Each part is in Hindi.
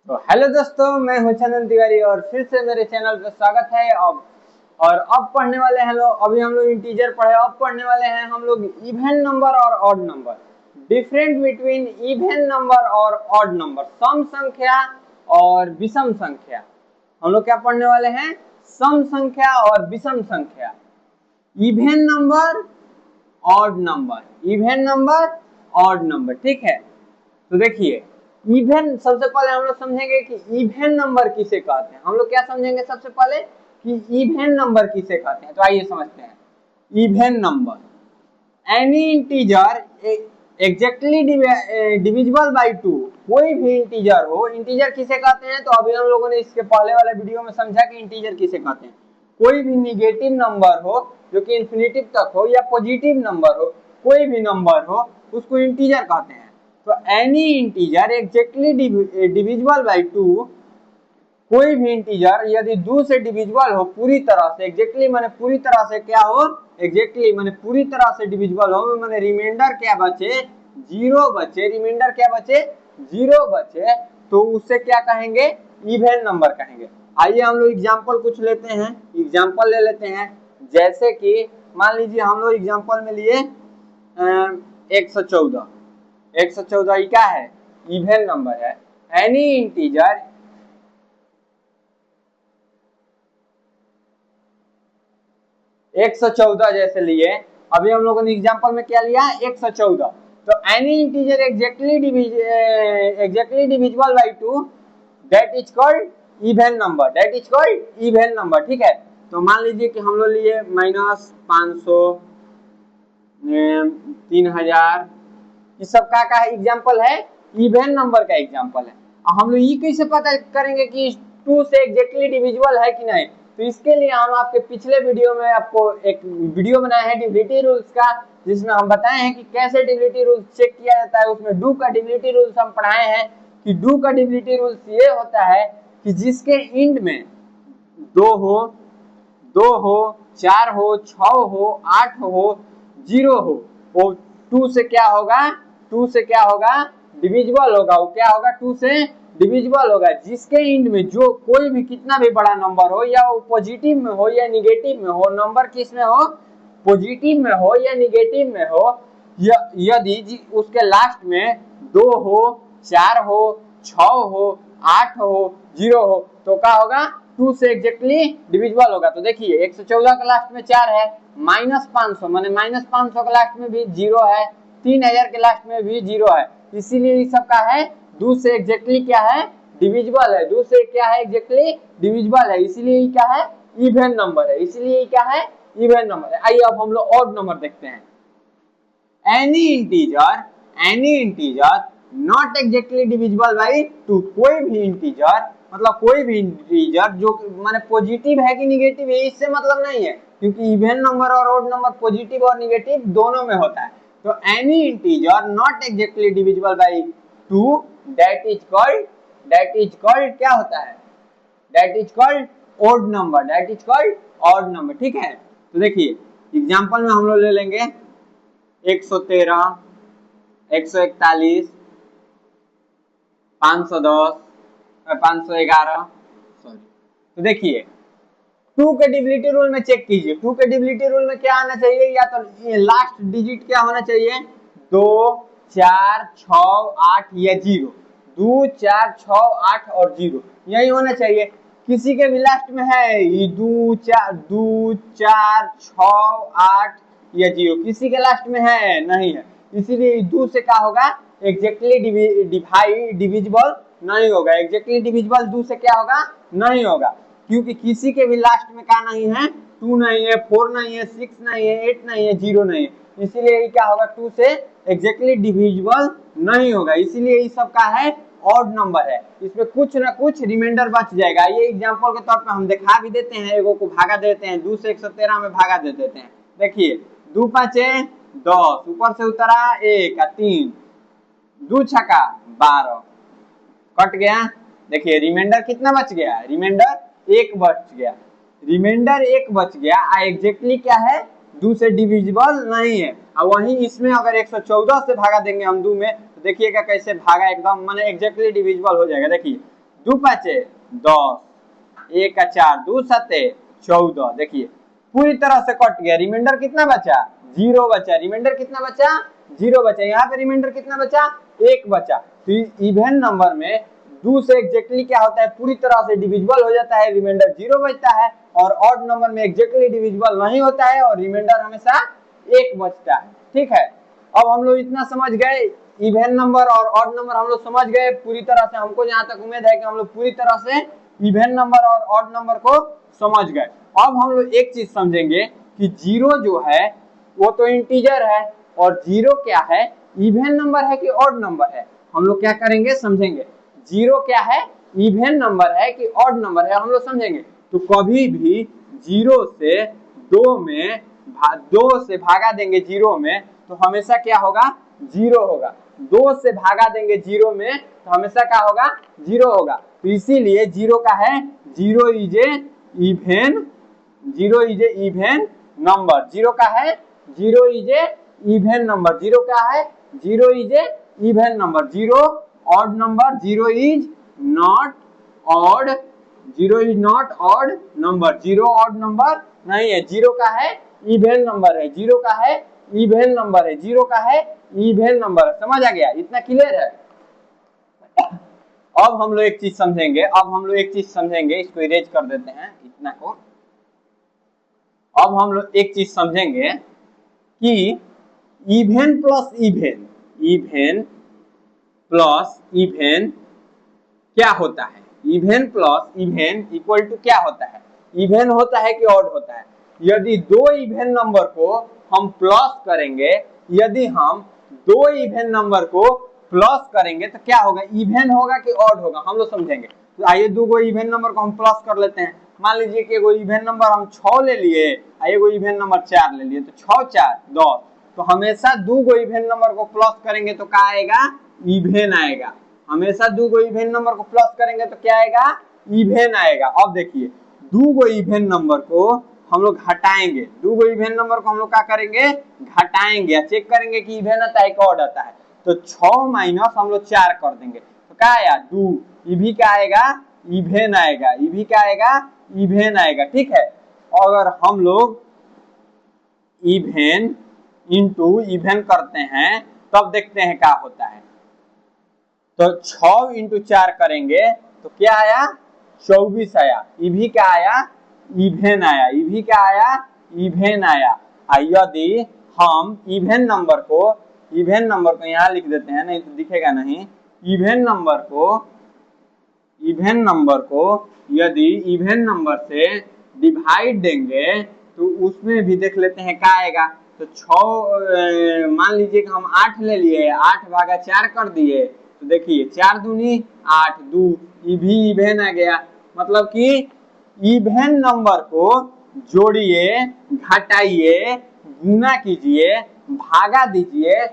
तो हेलो दोस्तों, मैं हूं चंदन तिवारी और फिर से मेरे चैनल पर स्वागत है। अब पढ़ने वाले हैं लोग। अभी हम लोग इंटीजर पढ़े, अब पढ़ने वाले हैं हम लोग इवन नंबर और odd number. Different between even number और ऑड नंबर, सम संख्या और विषम संख्या। हम लोग क्या पढ़ने वाले हैं? सम संख्या और विषम संख्या। Even number, odd number, even number, odd number. ठीक है, तो देखिए इवन, सबसे पहले हम लोग समझेंगे कि इवन नंबर किसे कहते हैं। हम लोग क्या समझेंगे सबसे पहले कि इवन नंबर किसे कहते हैं। तो आइए समझते हैं। Even number, any integer exactly divisible by 2। कोई भी इंटीजर हो। इंटीजर किसे कहते हैं? तो अभी हम लोगों ने इसके पहले वाले वीडियो में समझा कि इंटीजर किसे कहते हैं। कोई भी निगेटिव नंबर हो जो कि इन्फिनिटिव तक हो, या पॉजिटिव नंबर हो, कोई भी नंबर हो, उसको इंटीजर कहते हैं। तो any integer exactly divisible by 2, कोई भी इंटीजर यदि 2 से डिविजिबल हो पूरी तरह से, एग्जैक्टली माने पूरी तरह से क्या हो, एग्जैक्टली माने पूरी तरह से डिविजिबल हो, माने रिमाइंडर क्या बचे? 0 बचे। रिमाइंडर क्या बचे? 0 बचे। तो उससे क्या कहेंगे? इवन नंबर कहेंगे। आइए हम लोग एग्जांपल कुछ लेते हैं, एग्जांपल ले लेते हैं। जैसे कि मान लीजिए हम लोग एग्जांपल में लिए 114। 114 क्या है? इवन नंबर है। एनी इंटीजर 114 जैसे लिए। अभी हम लोगों ने एग्जांपल में क्या लिया? 114। तो any integer exactly divisible by 2, that is called even number, that is called even number. ठीक है, तो मान लीजिए कि हम लोग लिए -500, 3000, इस सब का एग्जांपल है, इवन नंबर का एग्जांपल है। हम लोग ये कैसे पता करेंगे कि 2 से एग्जैक्टली डिविजिबल है कि नहीं? तो इसके लिए हम आपके पिछले वीडियो में आपको एक वीडियो बनाया है डिविजिबिलिटी रूल्स का, जिसमें हम बताए हैं कि कैसे डिविजिबिलिटी रूल्स चेक किया जाता है। उसमें डू का डिविजिबिलिटी रूल्स हम पढ़ाए हैं कि डू का डिविजिबिलिटी रूल्स ये होता है कि जिसके इंड में 2 हो, 4 हो, 6 हो, 8 हो, 0 हो, वो 2 से क्या होगा? 2 से क्या होगा? डिविजिबल होगा। वो क्या होगा? 2 से डिविजिबल होगा। जिसके इंड में जो कोई भी कितना भी बड़ा नंबर हो, या वो पॉजिटिव में हो या निगेटिव में हो, नंबर किस में हो? पॉजिटिव में हो या निगेटिव में हो, यदि उसके लास्ट में 2 हो, 4 हो, 6 हो, 8 हो, 0 हो, तो क्या होगा? 2 से एग्जैक्टली डिविजिबल होगा। तो देखिए 114 का लास्ट में 4 है, -500 माने -500 के लास्ट में भी 0 है, 3000 के लास्ट में भी 0 है। इसीलिए ये सब का है 2 से एग्जैक्टली क्या है? डिविजिबल है। 2 से क्या है? एग्जैक्टली डिविजिबल है। इसीलिए ये क्या है? इवन नंबर है। इसीलिए ये क्या है? इवन नंबर है। आइए अब हम लोग ऑड नंबर देखते हैं। Any integer not exactly divisible by 2। कोई भी इंटीजर, मतलब कोई भी इंटीजर जो माने पॉजिटिव है कि निगेटिव है, इससे मतलब नहीं है, क्योंकि इवन नंबर और ऑड नंबर पॉजिटिव और निगेटिव दोनों में होता है। तो any integer not exactly divisible by 2, that is called क्या होता है? That is called odd number, that is called odd number. ठीक है, तो देखिए एग्जांपल में हम लोग ले लेंगे 113, 141, 510, 511, सॉरी। तो देखिए 2 के डिविजिबिलिटी रूल में चेक कीजिए। 2 के डिविजिबिलिटी रूल में क्या आना चाहिए? या तो लास्ट डिजिट क्या होना चाहिए? 2, 4, 6, 8 या 0। 2, 4, 6, 8 और 0 यही होना चाहिए। किसी के भी लास्ट में है ये 2, 4, 6, 8 या 0, किसी के लास्ट में है नहीं है। इसीलिए 2 से क्या होगा? एग्जैक्टली डिविजिबल नहीं होगा। एग्जैक्टली डिविजिबल 2 से क्या होगा? नहीं होगा, क्योंकि किसी के भी लास्ट में क्या नहीं है? 2 नहीं है, 4 नहीं है, 6 नहीं है, 8 नहीं है, 0 नहीं है। इसीलिए क्या होगा? 2 से एग्जैक्टली डिविजिबल नहीं होगा। इसीलिए ये सब का है ऑड नंबर है। इसमें कुछ ना कुछ रिमाइंडर बच जाएगा। ये एग्जांपल के तौर पे हम दिखा भी देते हैं, एगो को भागा देते हैं, 2 से 113 में भागा दे देते हैं। देखिए 2 5 10, ऊपर से उतरा 1 3, 2 छक्का 12, कट गया। देखिए रिमाइंडर कितना बच गया? रिमाइंडर 1 बच गया। रिमाइंडर 1 बच गया। एग्जैक्टली क्या है? 2 से डिविजिबल नहीं है। और वहीं इसमें अगर 114 से भागा देंगे हम 2 में, तो देखिएगा कैसे भागा एकदम माने एग्जैक्टली डिविजिबल हो जाएगा। देखिए 2 5 10, 1 का 4, 2 7 14। देखिए पूरी तरह से कट गया। रिमाइंडर कितना बचा? 0 बचा। रिमाइंडर कितना बचा? 0 बचा। यहाँ पे रिमाइंडर कितना बचा? 1 बचा। तो इवन नंबर में 2 से एग्जैक्टली क्या होता है? पूरी तरह से डिविजिबल हो जाता है, रिमाइंडर 0 बचता है। और ऑड नंबर में एग्जैक्टली डिविजिबल नहीं होता है और रिमाइंडर हमेशा 1 बचता है। ठीक है, अब हम लोग इतना समझ गए, इवन नंबर और ऑड नंबर हम लोग समझ गए पूरी तरह से। हमको जहां तक उम्मीद है कि हम लोग पूरी तरह से इवन नंबर और ऑड नंबर को समझ गए। अब हम लोग एक चीज समझेंगे कि 0 जो है वो तो इंटीजर है, और 0 क्या है? इवन नंबर है कि ऑड नंबर है? हम लोग क्या करेंगे समझेंगे। 0 क्या है? इवन नंबर है कि ऑड नंबर है, हम लोग समझेंगे। तो कभी भी 0 से 2 से भागा देंगे 0 में तो हमेशा क्या होगा? 0 होगा। 2 से भागा देंगे 0 में तो हमेशा क्या होगा? 0 होगा। तो इसीलिए 0 का है 0 is a even, 0 is a even number. 0 का है 0 इज ए इवन नंबर। 0 क्या है? 0 is a even number. 0 odd number, 0 is not odd, 0 is not odd number. 0 odd number नहीं है। 0 का है इवन नंबर है। 0 का है इवन नंबर है। 0 का है इवन नंबर। समझ आ गया? इतना क्लियर है? अब हम लोग एक चीज समझेंगे, इसको इरेज कर देते हैं इतना को। अब हम लोग एक चीज समझेंगे कि even plus even, even plus even क्या होता है? Even plus even equal to क्या होता है? इवन होता है कि ऑड होता है? यदि 2 इवन नंबर को हम प्लस करेंगे, यदि हम 2 इवन नंबर को प्लस करेंगे तो क्या होगा? इवन होगा कि ऑड होगा? हम लोग समझेंगे। तो आइए 2 इवन नंबर को हम प्लस कर लेते हैं। मान लीजिए कि एगो इवन नंबर हम 6 ले लिए, एगो इवन नंबर 4 ले लिए, तो 6 4 10। तो हमेशा 2 इवन नंबर को प्लस करेंगे तो क्या आएगा? इवन आएगा। हमेशा 2 इवन नंबर को प्लस करेंगे तो क्या आएगा? इवन आएगा। अब देखिए 2 इवन नंबर को हम लोग घटाएंगे, 2 इवन नंबर को हम लोग क्या करेंगे? घटाएंगे, चेक करेंगे कि इवन आता है कि ऑड आता है। तो 6 माइनस हम लोग 4 कर देंगे तो क्या आया? 2। इवी क्या आएगा? इवन आएगा। इवी क्या आएगा? इवन आएगा। ठीक है, अगर हम लोग इवन इंटू इवन करते हैं तब देखते हैं क्या होता है। तो 6 इंटू 4 करेंगे तो क्या आया? 24 आया। इवी क्या आया? इवन आया। इवी क्या आया? इवन आया। यदि हम इवन नंबर को यहाँ लिख देते हैं, नहीं तो दिखेगा नहीं। इवन नंबर को यदि इवन नंबर से डिवाइड देंगे तो उसमें भी देख लेते हैं क्या आएगा। तो 6 मान लीजिए कि हम 8 ले लिए, 8 भागा 4 कर दिए, तो देखिए 4 दूनी 8, 2 भी इवन आ गया। मतलब कि इवन नंबर को जोड़िए, घटाइए, गुना कीजिए, भागा दीजिए,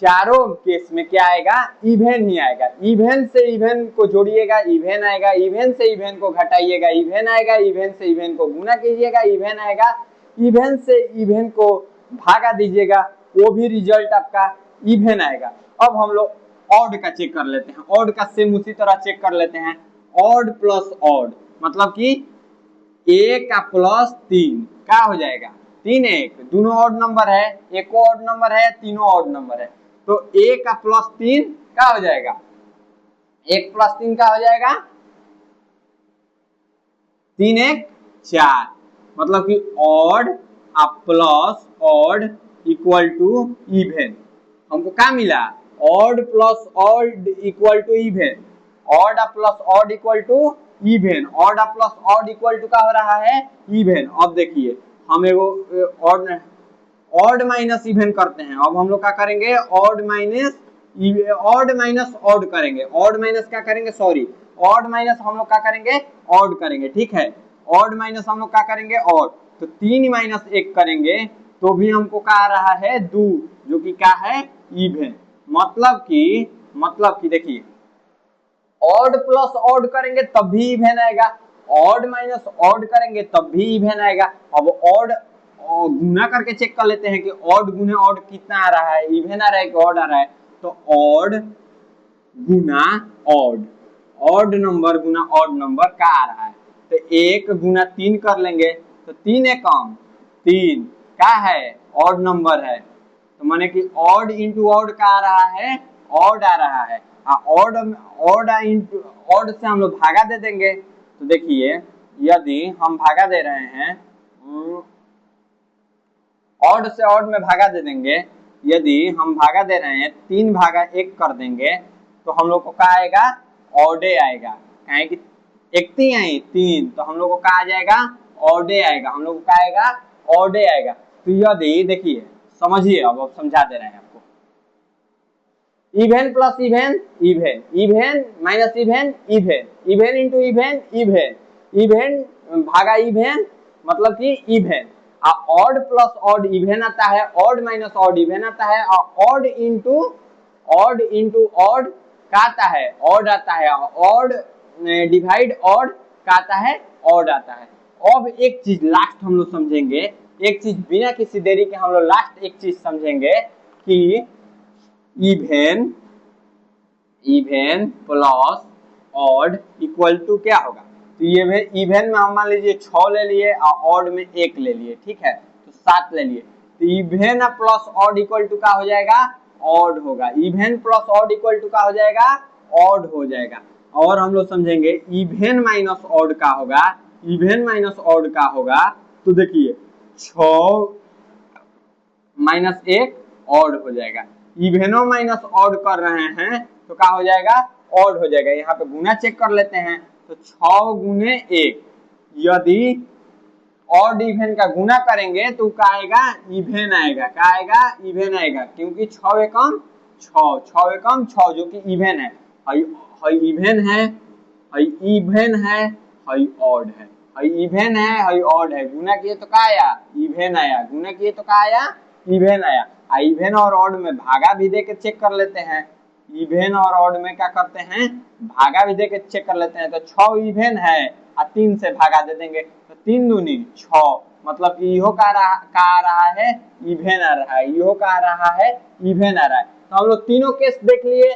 चारों केस में क्या आएगा? इवन ही आएगा। इवन से इवन को जोड़िएगा, इवन आएगा। इवन से इवन को घटाइएगा, इवन आएगा। इवन से इवन को गुना कीजिएगा, इवन आएगा। इवन से इवन को भागा दीजिएगा, वो भी रिजल्ट आपका इवन आएगा। अब हम लोग ऑड का चेक कर लेते हैं। ऑड का सेम उसी तरह चेक कर लेते हैं। ऑड प्लस ऑड मतलब कि 1 का प्लस 3 क्या हो जाएगा? 3 1। दोनों ऑड नंबर है, एक ऑड नंबर है, तीनों ऑड नंबर है। तो 1 का प्लस 3 क्या हो जाएगा? 1 प्लस 3 क्या हो जाएगा? 3 1 4। मतलब कि odd plus odd equal to even. हमको क्या मिला? Odd plus odd equal to even. Odd plus odd equal to even. Odd plus odd equal to क्या हो रहा है? इवन। अब देखिए हम एगो ऑड माइनस इवन करते हैं। अब हम लोग क्या करेंगे? ऑड माइनस ऑड करेंगे। ऑड माइनस क्या करेंगे? सॉरी, ऑड माइनस हम लोग क्या करेंगे? ऑड करेंगे। ठीक है, ऑड माइनस हम लोग क्या करेंगे? ऑड। तो 3 माइनस 1 करेंगे तो भी हमको क्या आ रहा है? 2, जो कि क्या है? इवन। मतलब कि देखिए ऑड प्लस ऑड करेंगे तब भी इवन आएगा, ऑड माइनस ऑड करेंगे तब भी इवन आएगा। अब ऑड गुना करके चेक कर लेते हैं कि ऑड गुना ऑड कितना आ रहा है, इवन आ रहा है कि ऑड आ रहा है। तो ऑड गुना ऑड, ऑड नंबर गुना ऑड नंबर का आ रहा है। तो 1 गुना 3 कर लेंगे तो 3 एकम 3 का है ऑड नंबर है, तो माने कि ऑड इंटू ऑड का आ रहा है, ऑड आ रहा है। ऑड ऑड इंटू ऑड से हम लोग भागा दे देंगे। तो देखिए यदि हम भागा दे रहे हैं, ऑड से ऑड में भागा दे देंगे, यदि हम भागा दे रहे हैं 3 भागा 1 कर देंगे तो हम लोग को क्या आएगा, ऑडे आएगा। कहें कि एक 3 आई 3, तो हम लोग को क्या आ जाएगा, ऑडे आएगा। हम लोग को क्या आएगा, ऑडे आएगा। तो यदि देखिए समझिए, अब समझा दे रहे हैं आपको। Even plus even even, even minus even even, even into even even, even भागा इवेन मतलब कि even. Odd plus odd even आता है, ऑड माइनस ऑड इवेन आता है, और ऑड इंटू ऑड का आता है, ऑड आता है, ऑड डिवाइड ऑड का आता है, ऑड आता है। अब एक चीज लास्ट हम लोग समझेंगे, एक चीज बिना किसी देरी के हम लोग लास्ट एक चीज समझेंगे कि even even plus odd equal to क्या होगा। तो ये इवेन में हम मान लीजिए 6 ले लिए और ऑड में 1 ले लिए, ठीक है, तो 7 ले लिए। तो even plus odd equal to का हो जाएगा, ऑड होगा। Even plus odd equal to का हो जाएगा, ऑड हो जाएगा। और हम लोग समझेंगे इवेन माइनस ऑड का होगा, इवेन माइनस ऑड का होगा। तो देखिए 6 माइनस 1 ऑड हो जाएगा। इवेनो माइनस ऑड कर रहे हैं तो क्या हो जाएगा, ऑड हो जाएगा। यहाँ पे गुना चेक कर लेते हैं, तो 6 गुने 1, यदि ऑड इवेन का गुना करेंगे तो क्या आएगा, इवेन आएगा। क्या आएगा, इवेन आएगा, क्योंकि 6 एकम 6, 6 एकम 6 जो कि इवेन है। हई इवेन है, हई इवेन है, हई ऑड है, हई इवेन है, हई ऑड है। गुना किए तो क्या आया, इवेन आया। गुना किए तो क्या आया, इवेन आया। इवेन और ऑड में भागा भी दे के चेक कर लेते हैं। इवेन और ऑड में क्या करते हैं, भागा भी दे के चेक कर लेते हैं। तो 6 इवेन है और 3 से भागा दे देंगे, तो 3 दूनी 6, मतलब कि इहो का आ रहा है, इवेन आ रहा है, इहो का आ रहा है, इवेन आ रहा है। तो हम लोग तीनों केस देख लिए।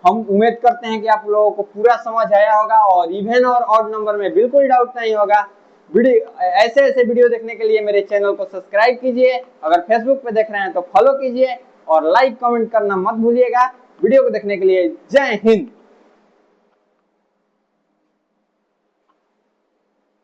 हम उम्मीद करते हैं कि आप लोगों को पूरा समझ आया होगा और इवेन और ऑड नंबर में बिल्कुल डाउट नहीं होगा। वीडियो ऐसे ऐसे वीडियो देखने के लिए मेरे चैनल को सब्सक्राइब कीजिए, अगर फेसबुक पे देख रहे हैं तो फॉलो कीजिए और लाइक कमेंट करना मत भूलिएगा। वीडियो को देखने के लिए जय हिंद।